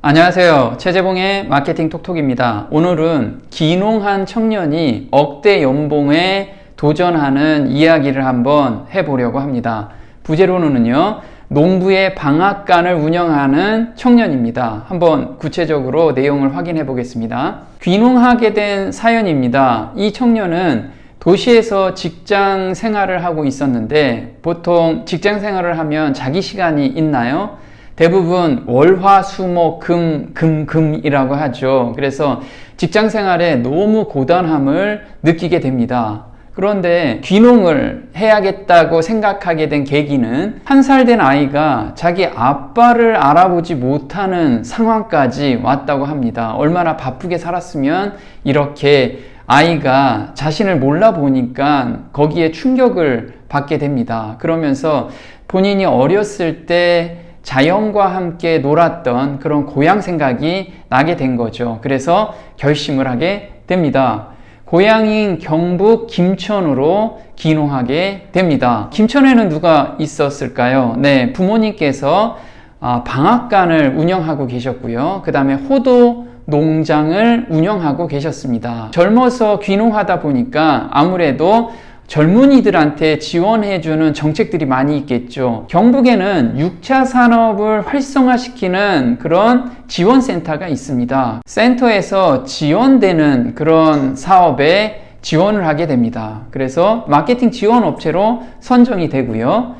안녕하세요. 최재봉의 마케팅 톡톡입니다. 오늘은 귀농한 청년이 억대 연봉에 도전하는 이야기를 한번 해보려고 합니다. 부제로는요, 농부의 방앗간을 운영하는 청년입니다. 한번 구체적으로 내용을 확인해 보겠습니다. 귀농하게 된 사연입니다. 이 청년은 도시에서 직장 생활을 하고 있었는데, 보통 직장 생활을 하면 자기 시간이 있나요? 대부분 월화수목금이라고 하죠. 그래서 직장 생활에 너무 고단함을 느끼게 됩니다. 그런데 귀농을 해야겠다고 생각하게 된 계기는 1살 된 아이가 자기 아빠를 알아보지 못하는 상황까지 왔다고 합니다. 얼마나 바쁘게 살았으면 이렇게 아이가 자신을 몰라보니까 거기에 충격을 받게 됩니다. 그러면서 본인이 어렸을 때 자연과 함께 놀았던 그런 고향 생각이 나게 된 거죠. 그래서 결심을 하게 됩니다. 고향인 경북 김천으로 귀농하게 됩니다. 김천에는 누가 있었을까요? 네, 부모님께서 방앗간을 운영하고 계셨고요. 그 다음에 호도 농장을 운영하고 계셨습니다. 젊어서 귀농하다 보니까 아무래도 젊은이들한테 지원해주는 정책들이 많이 있겠죠. 경북에는 6차 산업을 활성화시키는 그런 지원센터가 있습니다. 센터에서 지원되는 그런 사업에 지원을 하게 됩니다. 그래서 마케팅 지원 업체로 선정이 되고요.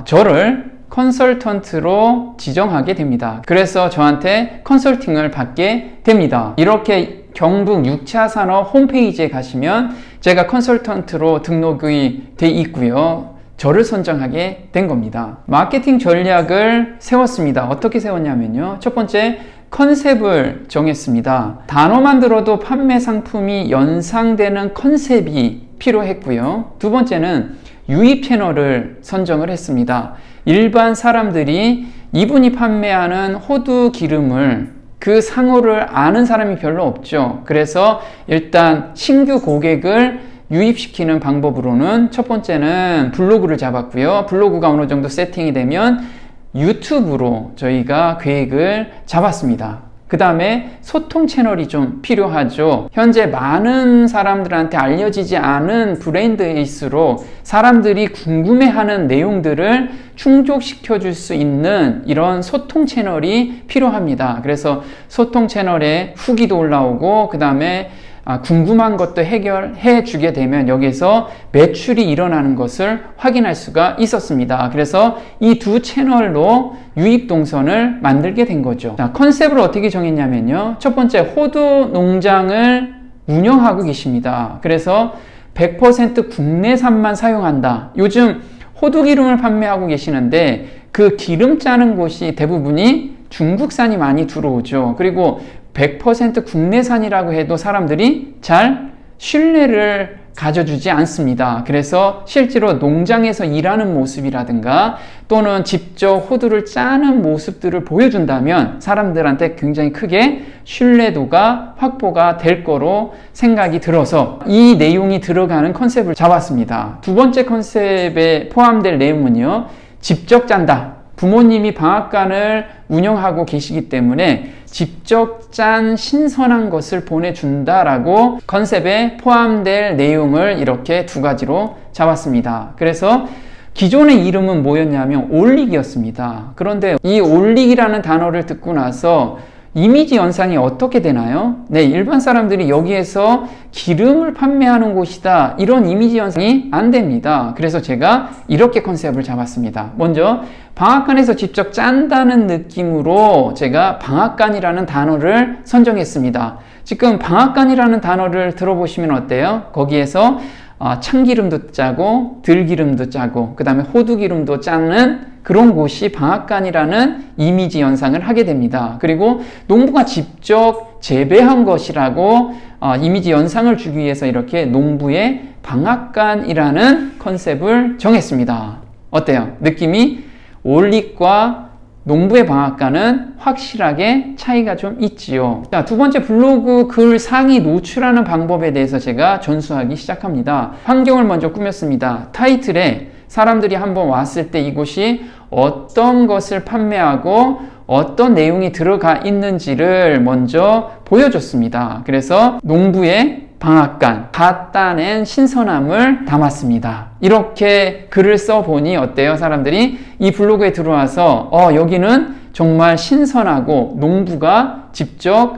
저를 컨설턴트로 지정하게 됩니다. 그래서 저한테 컨설팅을 받게 됩니다. 이렇게 경북 6차 산업 홈페이지에 가시면 제가 컨설턴트로 등록이 돼 있고요. 저를 선정하게 된 겁니다. 마케팅 전략을 세웠습니다. 어떻게 세웠냐면요. 첫 번째, 컨셉을 정했습니다. 단어만 들어도 판매 상품이 연상되는 컨셉이 필요했고요. 두 번째는 유입 채널을 선정을 했습니다. 일반 사람들이 이분이 판매하는 호두 기름을 그 상호를 아는 사람이 별로 없죠. 그래서 일단 신규 고객을 유입시키는 방법으로는 첫 번째는 블로그를 잡았고요. 블로그가 어느 정도 세팅이 되면 유튜브로 저희가 계획을 잡았습니다. 그 다음에 소통 채널이 좀 필요하죠. 현재 많은 사람들한테 알려지지 않은 브랜드일수록 사람들이 궁금해하는 내용들을 충족시켜 줄 수 있는 이런 소통 채널이 필요합니다. 그래서 소통 채널에 후기도 올라오고 그 다음에 궁금한 것도 해결해 주게 되면 여기서 매출이 일어나는 것을 확인할 수가 있었습니다. 그래서 이 두 채널로 유입 동선을 만들게 된 거죠. 자, 컨셉을 어떻게 정했냐면요. 첫 번째, 호두 농장을 운영하고 계십니다. 그래서 100% 국내산만 사용한다. 요즘 호두 기름을 판매하고 계시는데 그 기름 짜는 곳이 대부분이 중국산이 많이 들어오죠. 그리고 100% 국내산이라고 해도 사람들이 잘 신뢰를 가져주지 않습니다. 그래서 실제로 농장에서 일하는 모습이라든가 또는 직접 호두를 짜는 모습들을 보여준다면 사람들한테 굉장히 크게 신뢰도가 확보가 될 거로 생각이 들어서 이 내용이 들어가는 컨셉을 잡았습니다. 두 번째 컨셉에 포함될 내용은요, 직접 짠다. 부모님이 방앗간을 운영하고 계시기 때문에 직접 짠 신선한 것을 보내준다라고 컨셉에 포함될 내용을 이렇게 두 가지로 잡았습니다. 그래서 기존의 이름은 뭐였냐면 올릭이었습니다. 그런데 이 올릭이라는 단어를 듣고 나서 이미지 연상이 어떻게 되나요? 네, 일반 사람들이 여기에서 기름을 판매하는 곳이다, 이런 이미지 연상이 안 됩니다. 그래서 제가 이렇게 컨셉을 잡았습니다. 먼저 방앗간에서 직접 짠다는 느낌으로 제가 방앗간이라는 단어를 선정했습니다. 지금 방앗간이라는 단어를 들어보시면 어때요? 거기에서 참기름도 짜고 들기름도 짜고 그 다음에 호두기름도 짜는 그런 곳이 방앗간이라는 이미지 연상을 하게 됩니다. 그리고 농부가 직접 재배한 것이라고 이미지 연상을 주기 위해서 이렇게 농부의 방앗간이라는 컨셉을 정했습니다. 어때요? 느낌이 올릭과 농부의 방앗간은 확실하게 차이가 좀 있지요. 자, 두 번째, 블로그 글 상위 노출하는 방법에 대해서 제가 전수하기 시작합니다. 환경을 먼저 꾸몄습니다. 타이틀에 사람들이 한번 왔을 때 이곳이 어떤 것을 판매하고 어떤 내용이 들어가 있는지를 먼저 보여줬습니다. 그래서 농부의 방앗간, 갓따낸 신선함을 담았습니다. 이렇게 글을 써보니 어때요? 사람들이 이 블로그에 들어와서 여기는 정말 신선하고 농부가 직접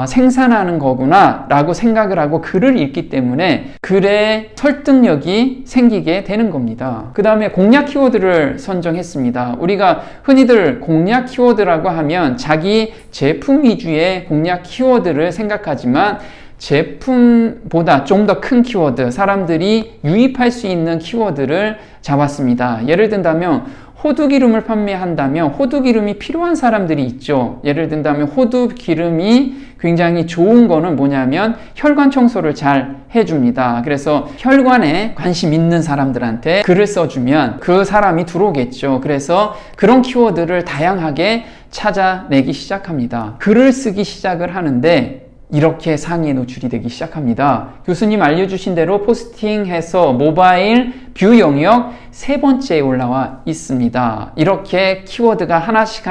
생산하는 거구나 라고 생각을 하고 글을 읽기 때문에 글에 설득력이 생기게 되는 겁니다. 그 다음에 공략 키워드를 선정했습니다. 우리가 흔히들 공략 키워드라고 하면 자기 제품 위주의 공략 키워드를 생각하지만 제품보다 좀 더 큰 키워드, 사람들이 유입할 수 있는 키워드를 잡았습니다. 예를 든다면 호두기름을 판매한다면 호두기름이 필요한 사람들이 있죠. 예를 든다면 호두기름이 굉장히 좋은 거는 뭐냐면 혈관 청소를 잘 해줍니다. 그래서 혈관에 관심 있는 사람들한테 글을 써주면 그 사람이 들어오겠죠. 그래서 그런 키워드를 다양하게 찾아내기 시작합니다. 글을 쓰기 시작을 하는데 이렇게 상위에 노출이 되기 시작합니다. 교수님 알려주신 대로 포스팅해서 모바일 뷰 영역 3번째에 올라와 있습니다. 이렇게 키워드가 하나씩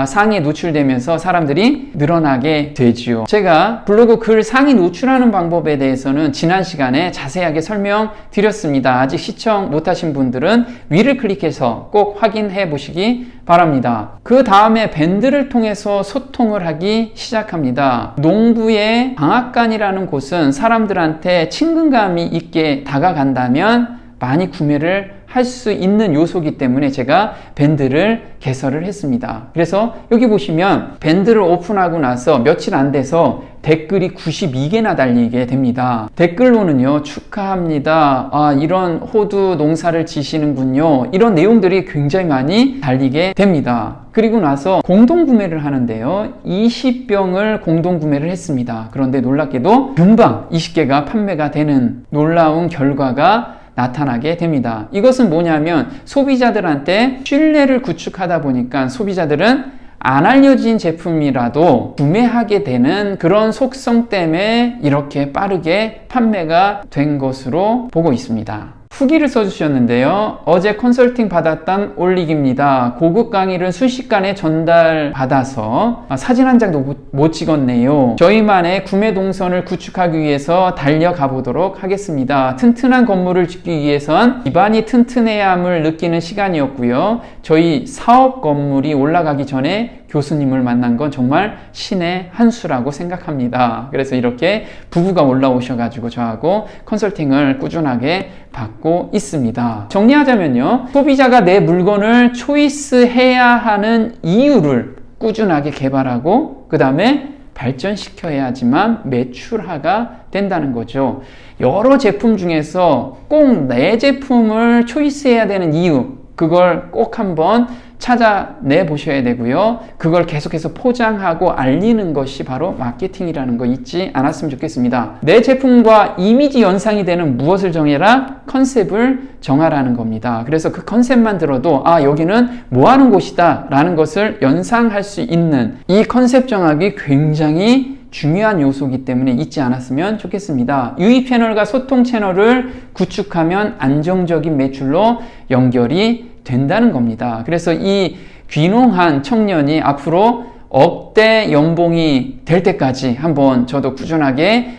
상위에 노출되면서 사람들이 늘어나게 되지요. 제가 블로그 글 상위 노출하는 방법에 대해서는 지난 시간에 자세하게 설명드렸습니다. 아직 시청 못하신 분들은 위를 클릭해서 꼭 확인해 보시기 바랍니다. 그 다음에 밴드를 통해서 소통을 하기 시작합니다. 농부의 방앗간이라는 곳은 사람들한테 친근감이 있게 다가간다면 많이 구매를 할 수 있는 요소이기 때문에 제가 밴드를 개설을 했습니다. 그래서 여기 보시면 밴드를 오픈하고 나서 며칠 안 돼서 댓글이 92개나 달리게 됩니다. 댓글로는요, 축하합니다. 이런 호두 농사를 지시는군요. 이런 내용들이 굉장히 많이 달리게 됩니다. 그리고 나서 공동구매를 하는데요. 20병을 공동구매를 했습니다. 그런데 놀랍게도 금방 20개가 판매가 되는 놀라운 결과가 나타나게 됩니다. 이것은 뭐냐면 소비자들한테 신뢰를 구축하다 보니까 소비자들은 안 알려진 제품이라도 구매하게 되는 그런 속성 때문에 이렇게 빠르게 판매가 된 것으로 보고 있습니다. 후기를 써주셨는데요. 어제 컨설팅 받았던 올릭입니다. 고급 강의를 순식간에 전달받아서 사진 한 장도 못 찍었네요. 저희만의 구매 동선을 구축하기 위해서 달려가 보도록 하겠습니다. 튼튼한 건물을 짓기 위해선 기반이 튼튼해야 함을 느끼는 시간이었고요. 저희 사업 건물이 올라가기 전에 교수님을 만난 건 정말 신의 한 수라고 생각합니다. 그래서 이렇게 부부가 올라오셔가지고 저하고 컨설팅을 꾸준하게 받고 있습니다. 정리하자면요, 소비자가 내 물건을 초이스해야 하는 이유를 꾸준하게 개발하고 그 다음에 발전시켜야지만 매출화가 된다는 거죠. 여러 제품 중에서 꼭 내 제품을 초이스해야 되는 이유, 그걸 꼭 한번 찾아내 보셔야 되고요. 그걸 계속해서 포장하고 알리는 것이 바로 마케팅이라는 거 잊지 않았으면 좋겠습니다. 내 제품과 이미지 연상이 되는 무엇을 정해라? 컨셉을 정하라는 겁니다. 그래서 그 컨셉만 들어도 여기는 뭐 하는 곳이다 라는 것을 연상할 수 있는 이 컨셉 정하기 굉장히 중요한 요소이기 때문에 잊지 않았으면 좋겠습니다. 유입 채널과 소통 채널을 구축하면 안정적인 매출로 연결이 된다는 겁니다. 그래서 이 귀농한 청년이 앞으로 억대 연봉이 될 때까지 한번 저도 꾸준하게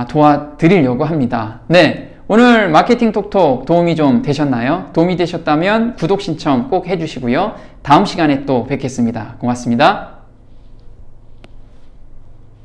도와드리려고 합니다. 네, 오늘 마케팅 톡톡 도움이 좀 되셨나요? 도움이 되셨다면 구독 신청 꼭 해주시고요. 다음 시간에 또 뵙겠습니다. 고맙습니다.